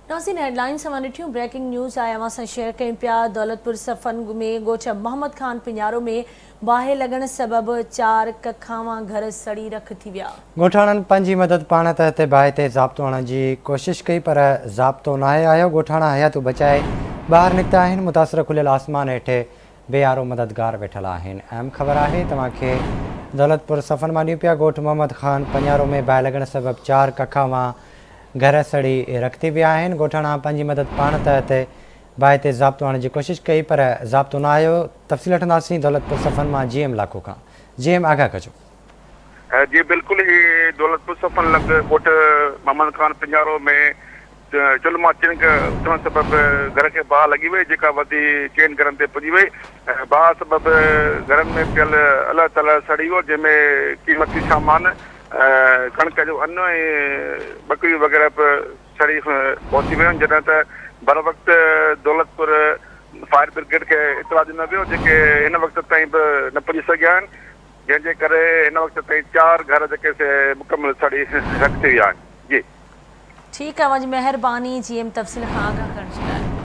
नाज़रीन हेडलाइन सां ॾिठियूं ब्रेकिंग न्यूज़ आया असां शेयर कयूं पिया। दौलतपुर सफ़न में ॻोठ मोहम्मद खान पिञारो में बाहि लॻण सबबि 4 कखावां घर सड़ी रख थी विया। ॻोठाणनि पंहिंजी मदद पाण त हिते बाहि ते ज़ाब्तो आणण जी कोशिशि कई पर ज़ाब्तो न आहे आयो। ॻोठाणा हयातूं बचाए ॿाहिरि निकिता आहिनि। मुतासिर खुलियल आसमान हेठि बेआरो मददगार वेठल आहिनि। अहम ख़बर आहे तव्हांखे दौलतपुर सफ़न मां ॾियूं पिया। ॻोठ मोहम्मद खान पिञारो में बाहि लॻण सबबि 4 कखावां घर सड़ी रख थी विया आहिनि। ॻोठाणा पंहिंजी मदद पाण त हिते बाहि ते ज़ाब्तो आणण जी कोशिशि कई पर ज़ाब्तो न आयो। तफ़सील वठंदासीं दौलतपुर सफ़न मां जीएम इलाइक़ो खां। जीएम आगाह कजो। जी बिल्कुल ही दौलतपुर सफ़न लॻ ॻोठ मोहम्मद खान पिञारो में चुल्ह मां चिंग उथण सबबि घर खे बाहि लॻी वई, जेका वधी चइनि घरनि ते पुॼी वई। बाहि सबबि घरनि में पियल अलाह तला सड़ी वियो, जंहिंमें क़ीमती सामान कणिक जो अन्न ऐं बकरियूं वग़ैरह बि सड़ी पहुची वियूं आहिनि। जॾहिं त बर वक़्तु दौलतपुर फायर ब्रिगेड खे इतला ॾिनो वियो, जेके हिन वक़्त ताईं बि न पुॼी सघिया आहिनि, जंहिंजे करे हिन वक़्त ताईं 4 घर जेके से मुकमल सड़ी रख थी विया आहिनि। जी ठीकु आहे, मुंहिंजी महिरबानी जीएम तफ़सील खां आगाह करण जी।